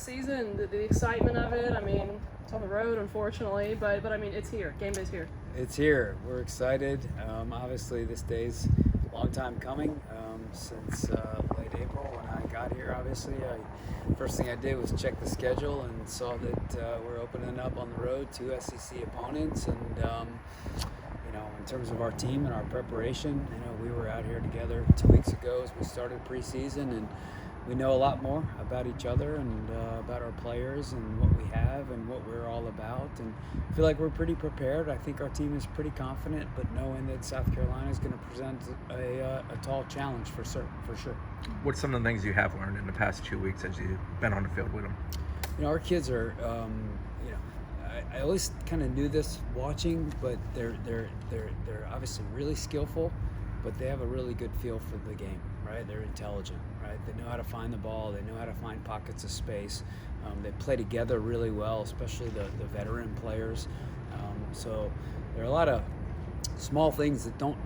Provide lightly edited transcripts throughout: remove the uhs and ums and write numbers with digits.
Season, the excitement of it. I mean, it's on the road, unfortunately, but I mean, it's here. Game day's here. It's here. We're excited. Obviously, this day's a long time coming, since late April when I got here. Obviously, first thing I did was check the schedule and saw that we're opening up on the road 2 SEC opponents, and in terms of our team and our preparation, we were out here together 2 weeks ago as we started preseason, and we know a lot more about each other and about our players and what we have and what we're all about, and I feel like we're pretty prepared. I think our team is pretty confident, but knowing that South Carolina is going to present a tall challenge for sure. What's some of the things you have learned in the past 2 weeks as you've been on the field with them? Our kids are, I always kind of knew this watching, but they're obviously really skillful, but they have a really good feel for the game, right? They're intelligent, right? They know how to find the ball. They know how to find pockets of space. They play together really well, especially the veteran players. So there are a lot of small things that don't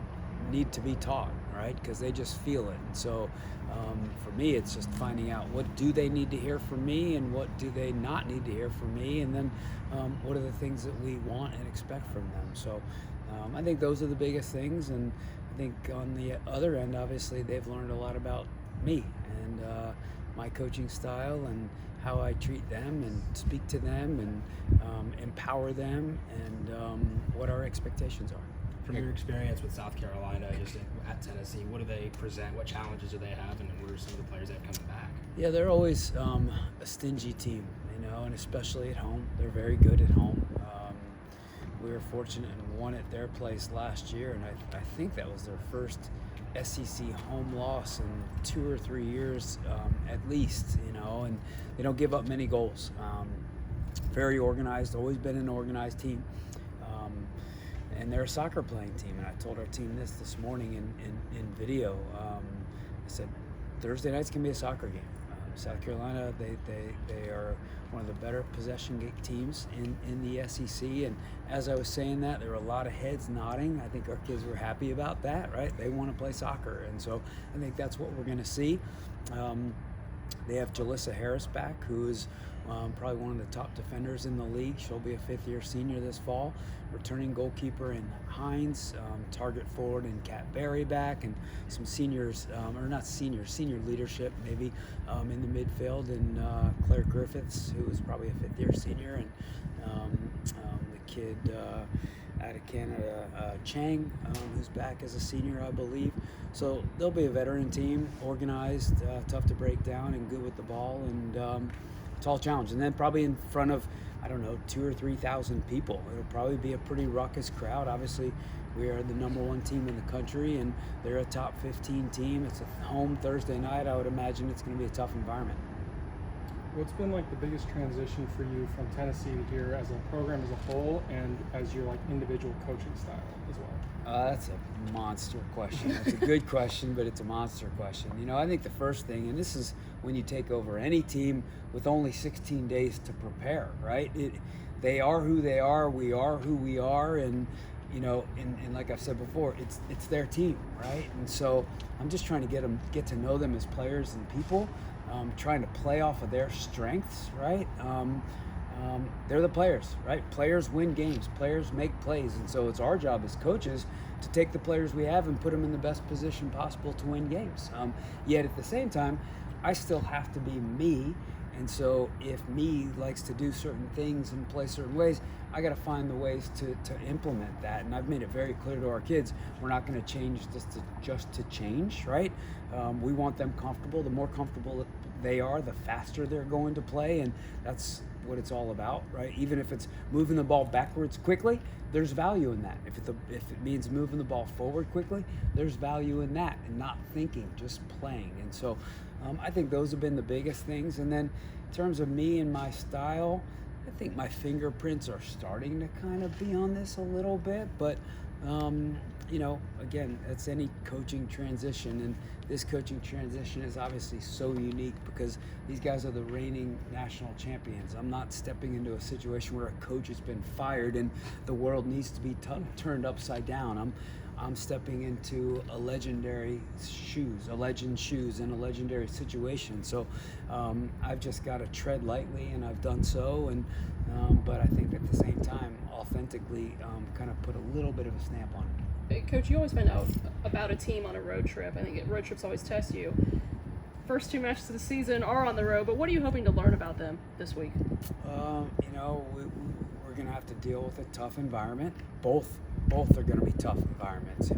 need to be taught, right? Because they just feel it. And so for me, it's just finding out what do they need to hear from me and what do they not need to hear from me, and then what are the things that we want and expect from them. So I think those are the biggest things, and I think on the other end, obviously, they've learned a lot about me and my coaching style and how I treat them and speak to them and empower them, and what our expectations are. From your experience with South Carolina, just at Tennessee, what do they present? What challenges do they have, and what are some of the players that have coming back? Yeah, they're always a stingy team, and especially at home. They're very good at home. We were fortunate and won at their place last year, and I think that was their first SEC home loss in 2 or 3 years at least, and they don't give up many goals. Very organized, always been an organized team. And they're a soccer playing team, and I told our team this morning in video. I said, Thursday nights can be a soccer game. South Carolina, they are one of the better possession teams in the SEC, and as I was saying that, there were a lot of heads nodding. I think our kids were happy about that, right? They want to play soccer, and so I think that's what we're going to see. They have Jalissa Harris back, who is probably one of the top defenders in the league. She'll be a fifth-year senior this fall. Returning goalkeeper in Hines, target forward and Kat Berry back, and some seniors, or not seniors, senior leadership maybe in the midfield, and Claire Griffiths, who is probably a fifth-year senior, and the kid out of Canada, Chang, who's back as a senior, I believe. So they'll be a veteran team, organized, tough to break down, and good with the ball, and tall challenge. And then probably in front of, 2,000 or 3,000 people. It'll probably be a pretty ruckus crowd. Obviously, we are the #1 team in the country, and they're a top 15 team. It's a home Thursday night. I would imagine it's going to be a tough environment. What's been like the biggest transition for you from Tennessee to here as a program as a whole, and as your individual coaching style as well? That's a monster question. It's a good question, but it's a monster question. I think the first thing, and this is when you take over any team with only 16 days to prepare, right? They are who they are. We are who we are, and and like I've said before, it's their team, right? And so I'm just trying to get to know them as players and people. Trying to play off of their strengths, right? They're the players, right? Players win games. Players make plays. And so it's our job as coaches to take the players we have and put them in the best position possible to win games. Yet at the same time, I still have to be me. And so if me likes to do certain things and play certain ways, I got to find the ways to implement that. And I've made it very clear to our kids, we're not going to change just to change, right? We want them comfortable. The more comfortable they are, the faster they're going to play, and that's what it's all about, right? Even if it's moving the ball backwards quickly, there's value in that. If it means moving the ball forward quickly, there's value in that, and not thinking, just playing. And so I think those have been the biggest things. And then in terms of me and my style, I think my fingerprints are starting to kind of be on this a little bit, but again, it's any coaching transition, and this coaching transition is obviously so unique because these guys are the reigning national champions. I'm not stepping into a situation where a coach has been fired and the world needs to be turned upside down. I'm stepping into a legendary shoes, a legend's shoes in a legendary situation. So I've just got to tread lightly, and I've done so. And but I think at the same time, authentically, kind of put a little bit of a stamp on it. Hey, Coach, you always find out about a team on a road trip. I think road trips always test you. First 2 matches of the season are on the road, but what are you hoping to learn about them this week? We're going to have to deal with a tough environment. Both are going to be tough environments.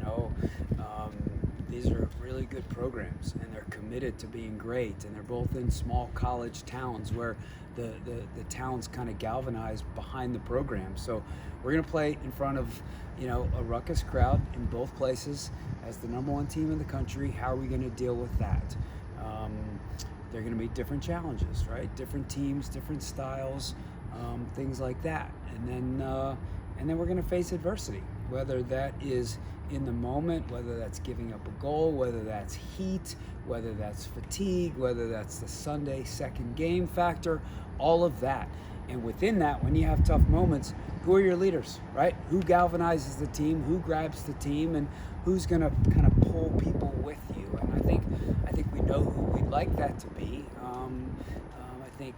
These are really good programs, and they're committed to being great, and they're both in small college towns where the towns kind of galvanize behind the program. So we're going to play in front of a ruckus crowd in both places as the #1 team in the country. How are we going to deal with that? They're going to be different challenges, right? Different teams, different styles, things like that. And then we're going to face adversity, whether that is in the moment, whether that's giving up a goal, whether that's heat, whether that's fatigue, whether that's the Sunday second game factor, all of that. And within that, when you have tough moments, who are your leaders, right? Who galvanizes the team? Who grabs the team? And who's going to kind of pull people with you? And I think we know who we'd like that to be. I think,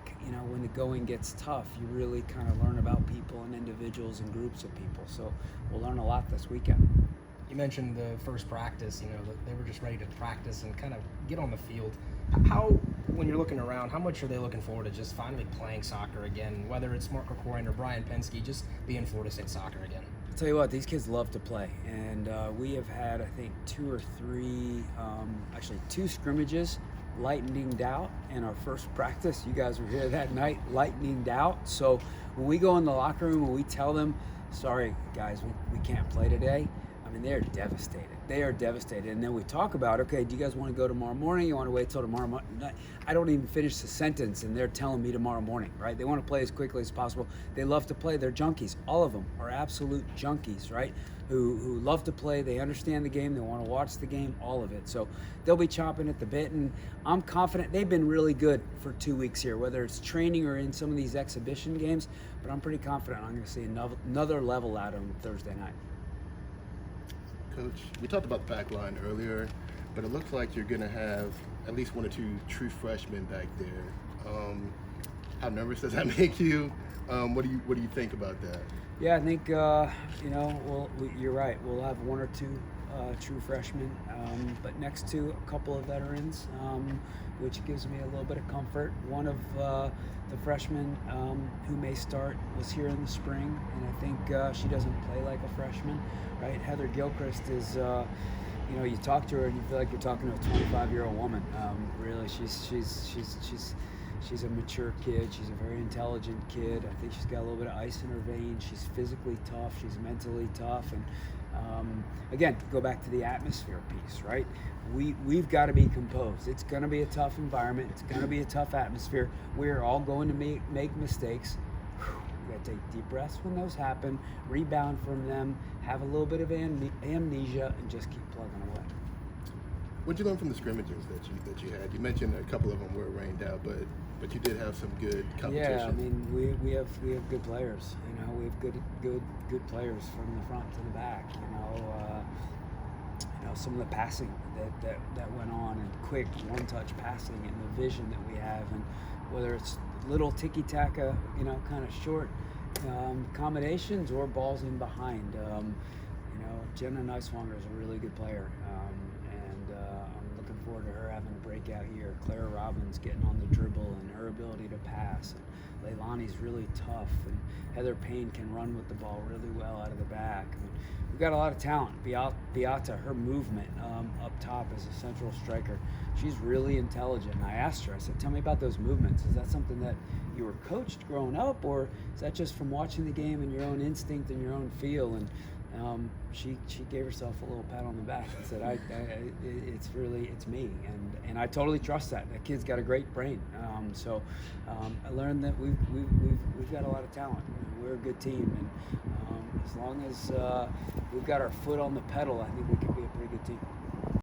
when the going gets tough, you really kind of learn about people and individuals and groups of people. So we'll learn a lot this weekend. You mentioned the first practice, that they were just ready to practice and kind of get on the field. How, when you're looking around, how much are they looking forward to just finally playing soccer again, whether it's Mark Krikorian or Brian Pensky, just being Florida State soccer again? I'll tell you what, these kids love to play. And we have had, I think, 2 or 3, actually 2 scrimmages lightninged out in our first practice. You guys were here that night, lightninged out. So when we go in the locker room and we tell them, sorry guys, we can't play today, I mean, they're devastated. They are devastated. And then we talk about, okay, do you guys want to go tomorrow morning? You want to wait till tomorrow morning? I don't even finish the sentence and they're telling me tomorrow morning, right? They want to play as quickly as possible. They love to play. They're junkies. All of them are absolute junkies, right? Who love to play. They understand the game. They want to watch the game, all of it. So they'll be chomping at the bit. And I'm confident they've been really good for 2 weeks here, whether it's training or in some of these exhibition games. But I'm pretty confident I'm going to see another level out of them Thursday night. Coach, we talked about the back line earlier, but it looks like you're going to have at least 1 or 2 true freshmen back there. How nervous does that make you? What do you think about that? Yeah, I think you're right. We'll have 1 or 2 true freshmen, but next to a couple of veterans, which gives me a little bit of comfort. One of the freshmen who may start was here in the spring, and I think she doesn't play like a freshman, right? Heather Gilchrist is, you talk to her and you feel like you're talking to a 25-year-old woman. Really, she's a mature kid. She's a very intelligent kid. I think she's got a little bit of ice in her veins. She's physically tough. She's mentally tough. And again, go back to the atmosphere piece, right? We've got to be composed. It's going to be a tough environment. It's going to be a tough atmosphere. We're all going to make mistakes. We got to take deep breaths when those happen, rebound from them, have a little bit of amnesia, and just keep plugging away. What did you learn from the scrimmages that you had? You mentioned a couple of them were rained out, but you did have some good competition. Yeah, I mean we have good players. We have good players from the front to the back. Some of the passing that went on, and quick one-touch passing, and the vision that we have, and whether it's little tiki-taka, kind of short combinations or balls in behind. Jenna Neiswanger is a really good player. I'm looking forward to her having a breakout year. Clara Robbins getting on the dribble and her ability to pass. And Leilani's really tough. And Heather Payne can run with the ball really well out of the back. I mean, we've got a lot of talent. Beata, her movement up top as a central striker, she's really intelligent. And I asked her, I said, tell me about those movements. Is that something that you were coached growing up, or is that just from watching the game and your own instinct and your own feel? And she gave herself a little pat on the back and said, it's me, and I totally trust that. That kid's got a great brain. So I learned that we've got a lot of talent. We're a good team, and as long as we've got our foot on the pedal, I think we can be a pretty good team.